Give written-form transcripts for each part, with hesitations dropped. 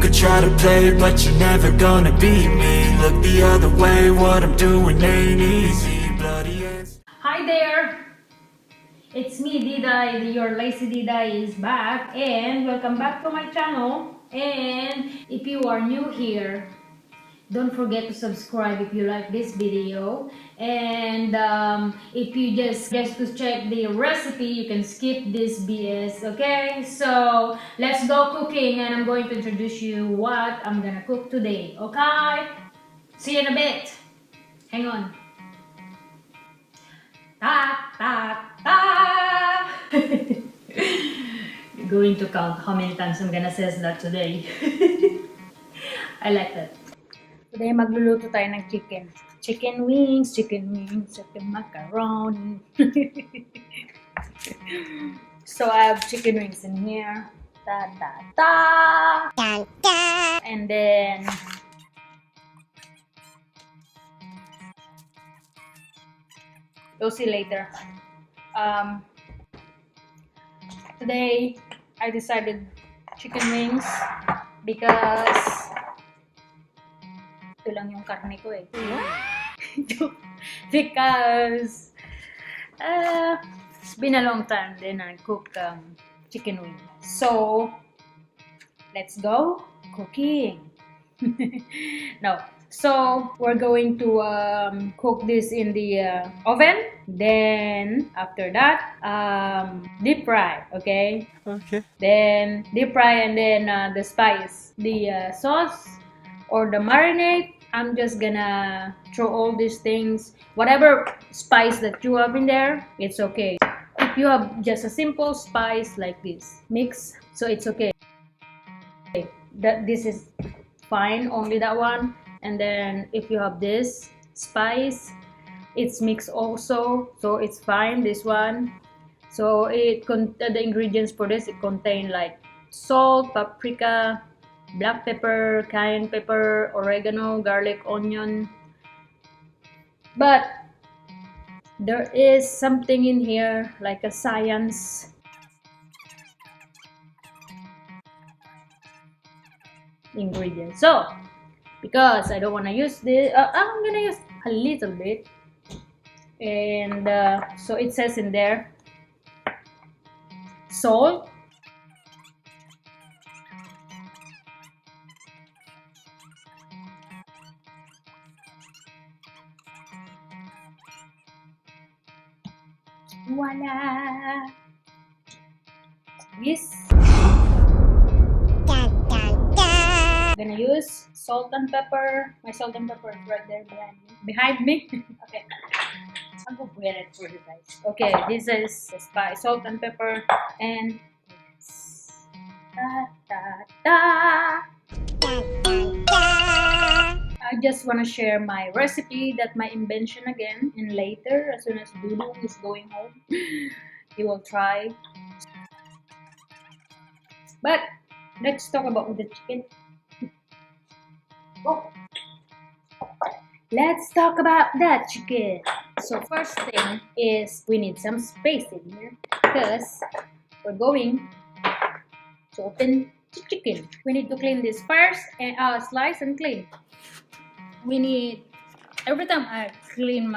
could try to play, but you're never gonna beat me. Look the other way, what I'm doing ain't easy. Bloody hands. Hi there! It's me, Diday. Your lazy Diday is back, and welcome back to my channel. And if you are new here, don't forget to subscribe if you like this video. And if you just to check the recipe, you can skip this BS. Okay, so let's go cooking, and I'm going to introduce you what I'm gonna cook today. Okay, see you in a bit. Hang on. Ta ta ta. You're going to count how many times I'm gonna say that today. I like that. Today magluluto tayo ng chicken. Chicken wings, chicken macaroni. So I have chicken wings in here. Ta ta ta. Ta ta. And then you'll see later. Today I decided chicken wings because ito lang yung karne ko eh. Because it's been a long time then I cook chicken wings. So let's go cooking. No. So we're going to cook this in the oven. Then after that, deep fry. Okay. Okay. Then deep fry, and then the spice, the sauce or the marinade. I'm just gonna throw all these things, whatever spice that you have in there. It's okay. If you have just a simple spice like this, mix. So it's okay. This is fine. Only that one. And then if you have this spice, it's mixed also, so it's fine. This one, so the ingredients for this, it contain like salt, paprika, black pepper, cayenne pepper, oregano, garlic, onion. But there is something in here like a science ingredient. So because I don't want to use this, I'm gonna use a little bit. And so it says in there salt, voila, this. Gonna use salt and pepper. My salt and pepper is right there behind me. Okay, I'm gonna wear it for you guys. Okay, this is the spice, salt and pepper, and da, da, da. I just want to share my recipe, that my invention again, and later as soon as Dudu is going home, he will try. But let's talk about the chicken. Oh. Let's talk about that chicken. So first thing is we need some space in here because we're going to open the chicken. We need to clean this first and slice and clean. We need, every time I clean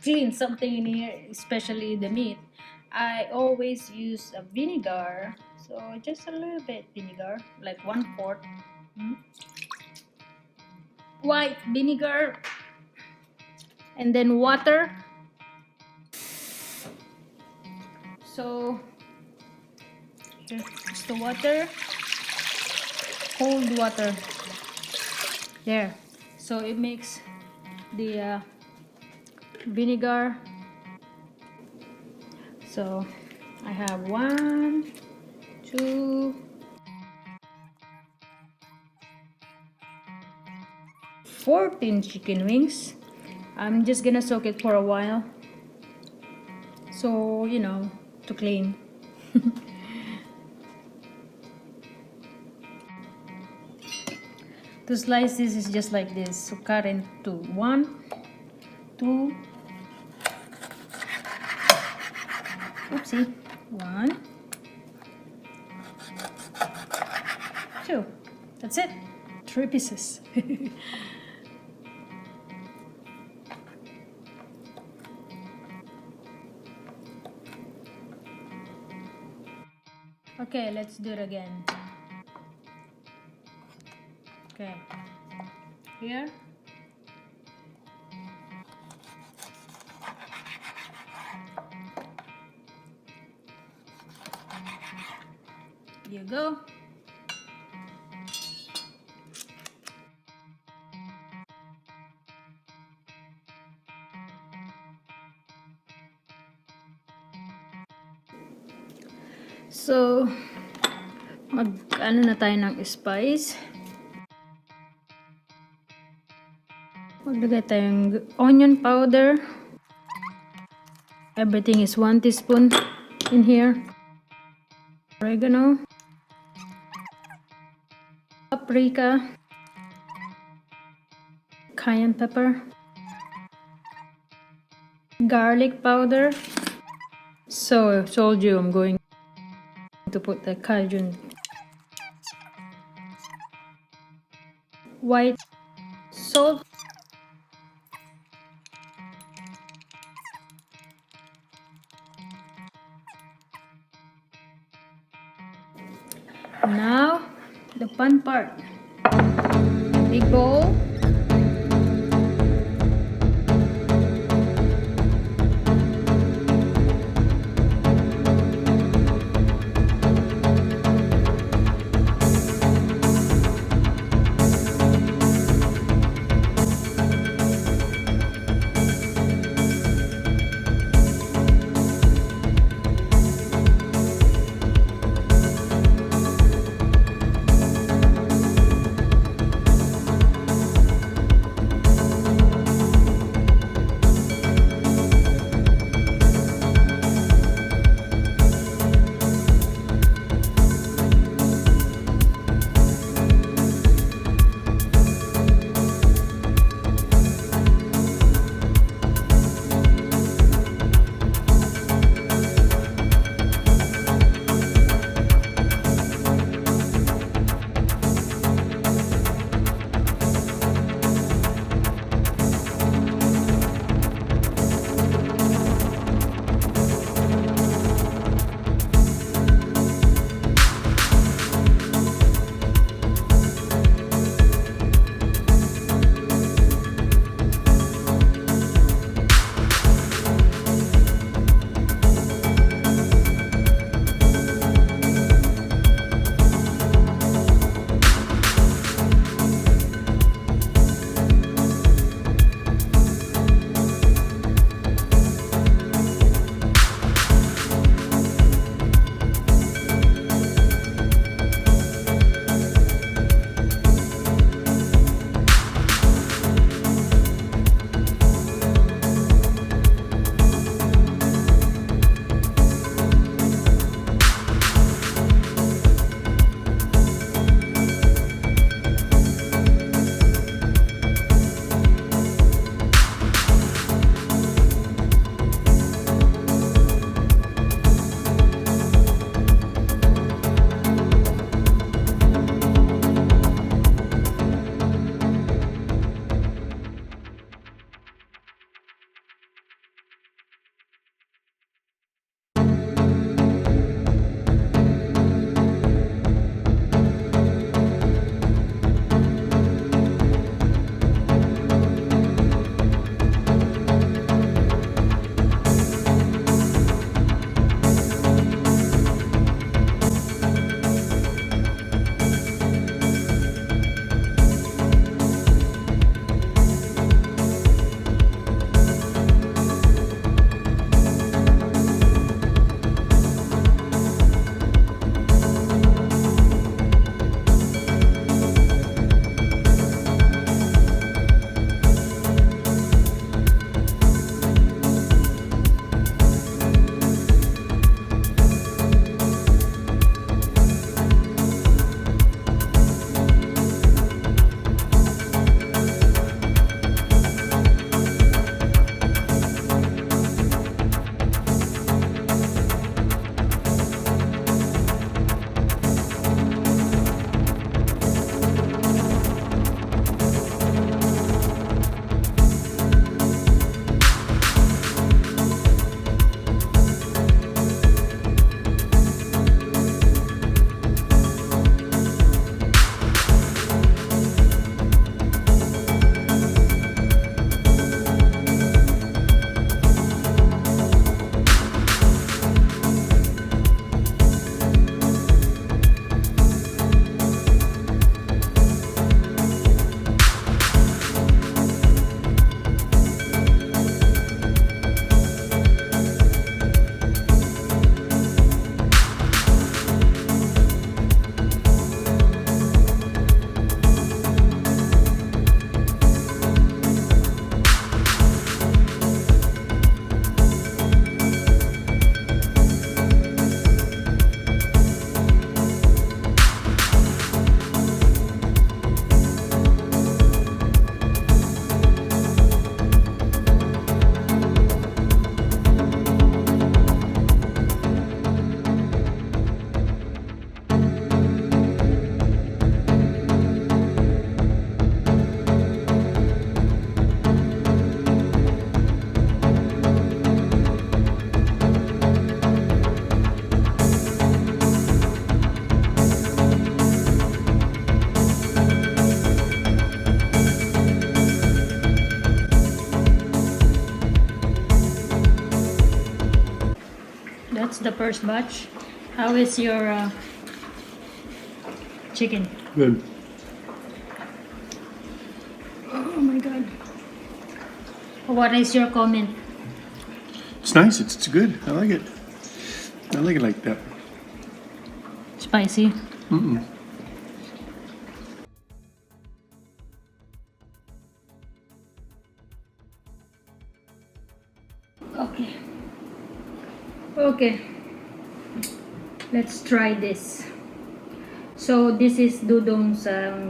clean something in here, especially the meat, I always use a vinegar. So just a little bit vinegar, like 1/4. White vinegar, and then water. So here's the water, cold water there. So it makes the vinegar. So I have 1, 2, 14 chicken wings. I'm just gonna soak it for a while, so you know, to clean. To slice this is just like this. So cut into 1, 2, oopsie, 1, That's it. 3 pieces. Okay, let's do it again. Okay. Here. You go. So, ano na tayo ng spice. Maglagay tayong onion powder. Everything is 1 teaspoon in here. Oregano. Paprika. Cayenne pepper. Garlic powder. So, I told you I'm going to put the Cajun. White salt. Now, the fun part. Big bowl. That's the first batch. How is your chicken? Good. Oh my god. What is your comment? It's nice. It's good. I like it. I like it like that. Spicy. Okay. Okay. Let's try this. So this is Dudong's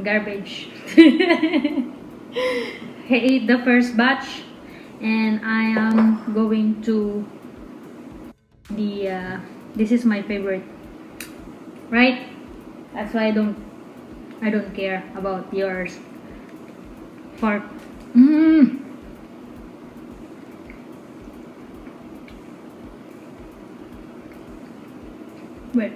garbage. He ate the first batch, and I am going to the. This is my favorite, right? That's why I don't care about yours. Pork. Wait.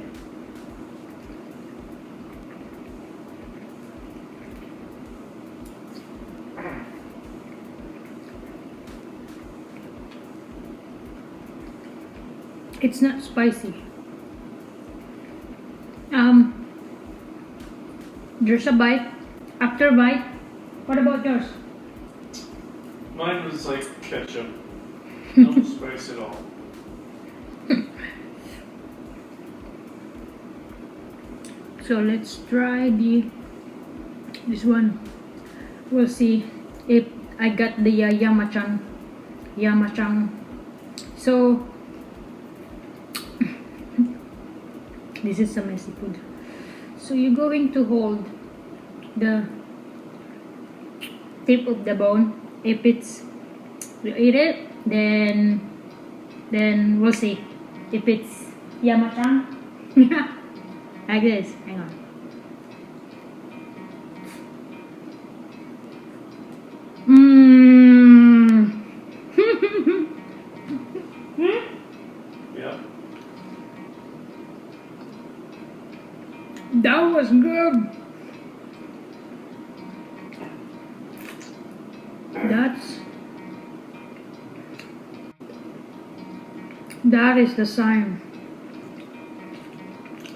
It's not spicy. There's a bite. After bite. What about yours? Mine was like ketchup. No spice at all. So let's try this one. We'll see if I got the yamachang. So this is some messy food. So you're going to hold the tip of the bone. If you eat it, then we'll see if it's yamachang. Like this. Hang on. Yeah. That was good. That is the sign.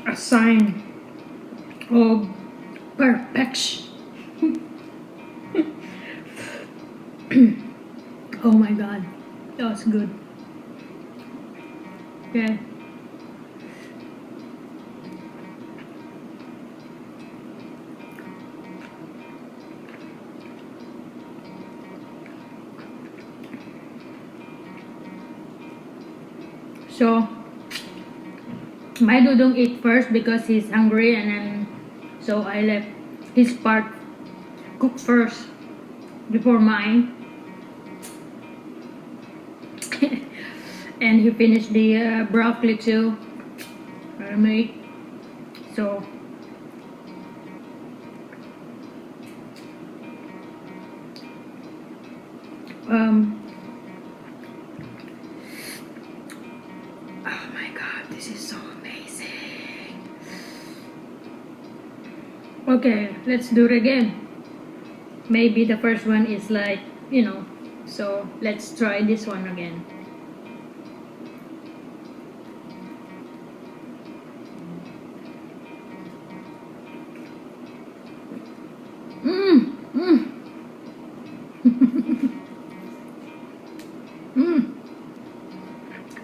A sign of perfection. Oh my god, that was good. Okay. So my Dudong ate first because he's hungry, and then so I left his part cook first before mine. And he finished the broccoli too. I made. So oh my god, this is so amazing. Okay, let's do it again. Maybe the first one is like, so let's try this one again.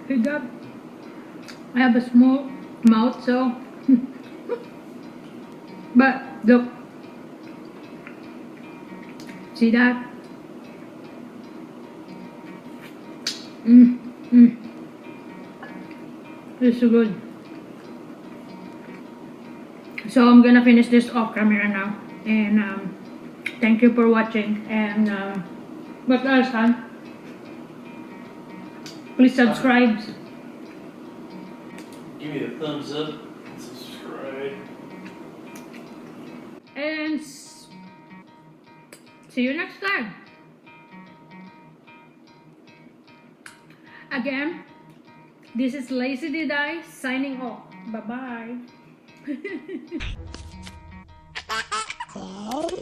Good job. I have a small mouth, so but look, see that? It's so good. So I'm gonna finish this off camera now, and thank you for watching. And what else, hon? Please subscribe. Give me a thumbs up and subscribe. And see you next time. Again, this is Lazy Diday signing off. Bye bye.